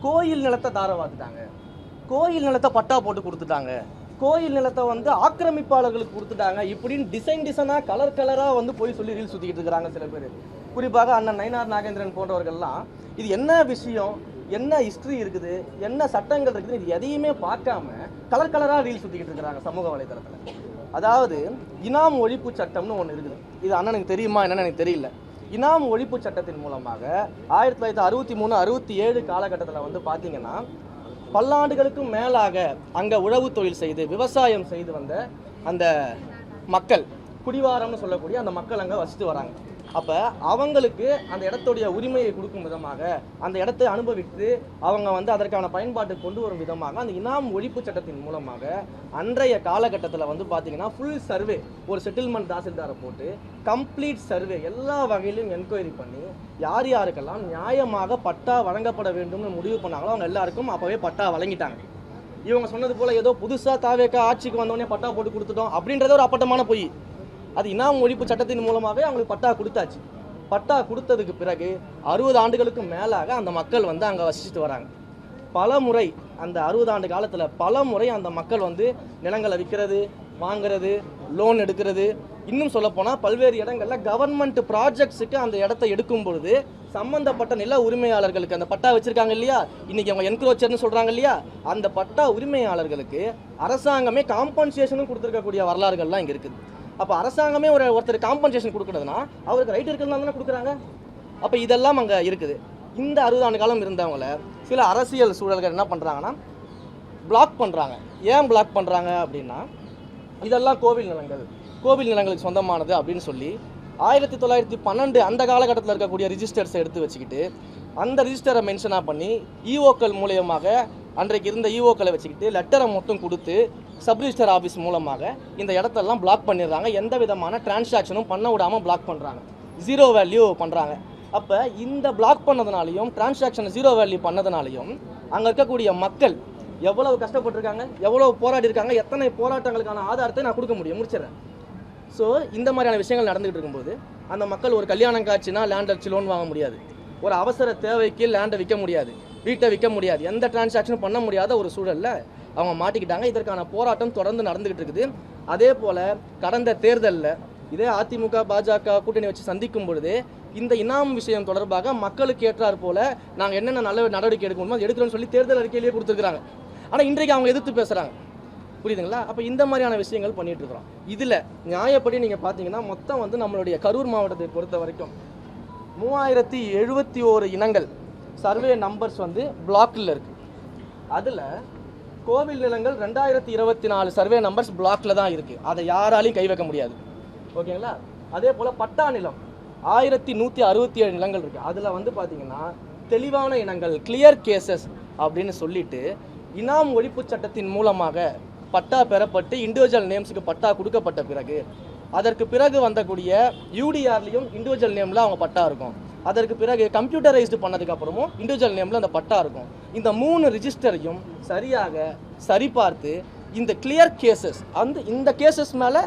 கோயில் நிலத்தை தாரவாத்துட்டாங்க, கோயில் நிலத்தை பட்டா போட்டு கொடுத்துட்டாங்க, கோயில் நிலத்தை வந்து ஆக்கிரமிப்பாளர்களுக்கு கொடுத்துட்டாங்க, இப்படின்னு டிசைனாக கலராக வந்து போய் சொல்லி ரீல் சுற்றிக்கிட்டு இருக்கிறாங்க சில பேர். குறிப்பாக அண்ணன் நயினார் நாகேந்திரன் போன்றவர்கள்லாம் இது என்ன விஷயம், என்ன ஹிஸ்ட்ரி இருக்குது, என்ன சட்டங்கள் இருக்குது, இது எதையுமே பார்க்காம கலராக ரீல் சுற்றிக்கிட்டு இருக்கிறாங்க சமூக வலைதளத்தில். அதாவது இனாம் ஒழிப்பு சட்டம்னு ஒன்று இருக்குது. இது அண்ணனுக்கு தெரியுமா என்னன்னு எனக்கு தெரியல. இனாம் ஒழிப்பு சட்டத்தின் மூலமாக 1963, 67 காலகட்டத்தில் வந்து பார்த்தீங்கன்னா பல்லாண்டுகளுக்கும் மேலாக அங்கே உழவு தொழில் செய்து விவசாயம் செய்து வந்த அந்த மக்கள், குடிவாரம்னு சொல்லக்கூடிய அந்த மக்கள் அங்கே வசித்து வராங்க. அப்போ அவங்களுக்கு அந்த இடத்துடைய உரிமையை கொடுக்கும் விதமாக, அந்த இடத்தை அனுபவித்து அவங்க வந்து அதற்கான பயன்பாட்டை கொண்டு வரும் விதமாக அந்த இனாம் ஒழிப்பு சட்டத்தின் மூலமாக அன்றைய காலகட்டத்தில் வந்து பார்த்தீங்கன்னா ஃபுல் சர்வே, ஒரு செட்டில்மெண்ட் தாசில்தாரை போட்டு கம்ப்ளீட் சர்வே எல்லா வகையிலும் என்கொயரி பண்ணி யார் யாருக்கெல்லாம் நியாயமாக பட்டா வழங்கப்பட வேண்டும்னு முடிவு பண்ணாங்களோ அவங்க எல்லாருக்கும் அப்போவே பட்டா வழங்கிட்டாங்க. இவங்க சொன்னது போல் ஏதோ புதுசாக தாவேக்கா ஆட்சிக்கு வந்தோடனே பட்டா போட்டு கொடுத்துட்டோம் அப்படின்றத ஒரு அப்பட்டமான பொய். அது இனாம் ஒழிப்பு சட்டத்தின் மூலமாகவே அவங்களுக்கு பட்டா கொடுத்தாச்சு. பட்டா கொடுத்ததுக்கு பிறகு 60 ஆண்டுகளுக்கு மேலாக அந்த மக்கள் வந்து அங்கே வசிச்சுட்டு வராங்க. பல முறை அந்த 60 ஆண்டு காலத்தில் பல முறை அந்த மக்கள் வந்து நிலங்களை விற்கிறது, வாங்கிறது, லோன் எடுக்கிறது, இன்னும் சொல்லப்போனால் பல்வேறு இடங்களில் கவர்மெண்ட் ப்ராஜெக்ட்ஸுக்கு அந்த இடத்த எடுக்கும் பொழுது சம்பந்தப்பட்ட நில உரிமையாளர்களுக்கு அந்த பட்டா வச்சிருக்காங்க இல்லையா, இன்னைக்கு அவங்க என்க்ரோச்சர்னு சொல்கிறாங்க இல்லையா, அந்த பட்டா உரிமையாளர்களுக்கு அரசாங்கமே காம்பன்சேஷனும் கொடுத்துருக்கக்கூடிய வரலாறுகள்லாம் இங்கே இருக்குது. அப்போ அரசாங்கமே ஒருத்தர் காம்பன்சேஷன் கொடுக்குறதுனா அவருக்கு ரைட் இருக்குன்னு தானே கொடுக்குறாங்க. அப்போ இதெல்லாம் அங்கே இருக்குது. இந்த 60 ஆண்டு காலம் இருந்தவங்கள சில அரசியல் சூழல்கள் என்ன பண்ணுறாங்கன்னா பிளாக் பண்ணுறாங்க. ஏன் பிளாக் பண்ணுறாங்க அப்படின்னா, இதெல்லாம் கோவில் நிலங்கள், கோவில் நிலங்களுக்கு சொந்தமானது அப்படின்னு சொல்லி 1912 அந்த காலகட்டத்தில் இருக்கக்கூடிய ரிஜிஸ்டர்ஸை எடுத்து வச்சுக்கிட்டு அந்த ரிஜிஸ்டரை மென்ஷனாக பண்ணி இஓக்கள் மூலியமாக அன்றைக்கு இருந்த இஓக்களை வச்சுக்கிட்டு லெட்டரை மட்டும் கொடுத்து சப் ரிஜிஸ்டர் ஆஃபீஸ் மூலமாக இந்த இடத்தெல்லாம் பிளாக் பண்ணிடுறாங்க. எந்த விதமான டிரான்சாக்ஷனும் பண்ண விடாமல் பிளாக் பண்ணுறாங்க, ஜீரோ வேல்யூ பண்ணுறாங்க. அப்போ இந்த பிளாக் பண்ணதுனாலையும் டிரான்சாக்ஷனை ஜீரோ வேல்யூ பண்ணதுனாலையும் அங்கே இருக்கக்கூடிய மக்கள் எவ்வளவு கஷ்டப்பட்டிருக்காங்க, எவ்வளவு போராடி இருக்காங்க, எத்தனை போராட்டங்களுக்கான ஆதாரத்தை நான் கொடுக்க முடியும், முடிச்சிடறேன். ஸோ இந்த மாதிரியான விஷயங்கள் நடந்துகிட்டு இருக்கும்போது அந்த மக்கள் ஒரு கல்யாணம் காட்சினா லேண்ட் அடிச்சு லோன் வாங்க முடியாது, ஒரு அவசர தேவைக்கு லேண்டை விற்க முடியாது, வீட்டை விற்க முடியாது, எந்த டிரான்சாக்ஷனும் பண்ண முடியாத ஒரு சூழலில் அவங்க மாட்டிக்கிட்டாங்க. இதற்கான போராட்டம் தொடர்ந்து நடந்துகிட்டு இருக்குது. அதே போல் கடந்த தேர்தலில் இதே அதிமுக பாஜக கூட்டணி வச்சு சந்திக்கும் பொழுது இந்த இனாம் விஷயம் தொடர்பாக மக்களுக்கு ஏற்றார் போல நாங்கள் என்னென்ன நல்ல நடவடிக்கை எடுக்கணுமோ அது எடுக்கிறோம்னு சொல்லி தேர்தல் அறிக்கையிலேயே கொடுத்துருக்குறாங்க. ஆனால் இன்றைக்கு அவங்க எதிர்த்து பேசுகிறாங்க, புரியுதுங்களா? அப்போ இந்த மாதிரியான விஷயங்கள் பண்ணிட்டு இருக்கிறோம். இதில் நியாயப்படி நீங்கள் பார்த்தீங்கன்னா மொத்தம் வந்து நம்மளுடைய கரூர் மாவட்டத்தை பொறுத்த வரைக்கும் 3071 இனங்கள் சர்வே நம்பர்ஸ் வந்து பிளாக்கில் இருக்குது. அதில் கோவில் நிலங்கள் 2024 சர்வே நம்பர்ஸ் பிளாக்கில் தான் இருக்குது. அதை யாராலையும் கை வைக்க முடியாது, ஓகேங்களா? அதே போல் பட்டா நிலம் 1167 நிலங்கள் இருக்குது. அதில் வந்து பார்த்தீங்கன்னா தெளிவான இனங்கள், கிளியர் கேசஸ் அப்படின்னு சொல்லிட்டு இனாம் ஒழிப்பு சட்டத்தின் மூலமாக பட்டா பெறப்பட்டு இண்டிவிஜுவல் நேம்ஸுக்கு பட்டா கொடுக்கப்பட்ட பிறகு அதற்கு பிறகு வந்தக்கூடிய யூடிஆர்லையும் இண்டிவிஜுவல் நேமில் அவங்க பட்டா இருக்கும். அதற்கு பிறகு கம்ப்யூட்டரைஸ்டு பண்ணதுக்கப்புறமும் இண்டிவிஜுவல் நேமில் அந்த பட்டா இருக்கும். இந்த 3 ரிஜிஸ்டரையும் சரியாக சரிபார்த்து இந்த கிளியர் கேசஸ் இந்த கேசஸ் மேலே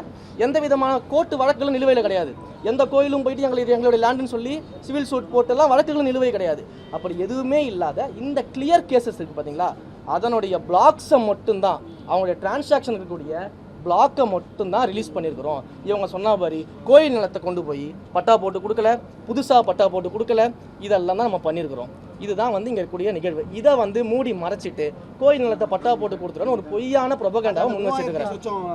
எந்த விதமான கோர்ட்டு வழக்குகளும் நிலுவையில் கிடையாது. எந்த கோயிலும் போயிட்டு எங்களுடைய லேண்டுன்னு சொல்லி சிவில் சூட் போட்டெல்லாம் வழக்குகளும் நிலுவை கிடையாது. அப்படி எதுவுமே இல்லாத இந்த கிளியர் கேசஸ் இருக்குது பார்த்தீங்களா, அதனுடைய பிளாக்ஸை மட்டும்தான், அவங்களுடைய டிரான்சாக்ஷன் இருக்கக்கூடிய பிளாக்கை மட்டும்தான் ரிலீஸ் பண்ணியிருக்கிறோம். இவங்க சொன்ன மாதிரி கோயில் நிலத்தை கொண்டு போய் பட்டா போட்டு கொடுக்கல, புதுசாக பட்டா போட்டு கொடுக்கல, இதெல்லாம் தான் நம்ம பண்ணியிருக்கிறோம். இதுதான் வந்து இங்கே இருக்கக்கூடிய நிகழ்வு. இதை வந்து மூடி மறைச்சிட்டு கோயில் நிலத்தை பட்டா போட்டு கொடுத்துறோன்னு ஒரு பொய்யான ப்ரொபகண்டாவை முன் வச்சுட்டு இருக்கிறாங்க.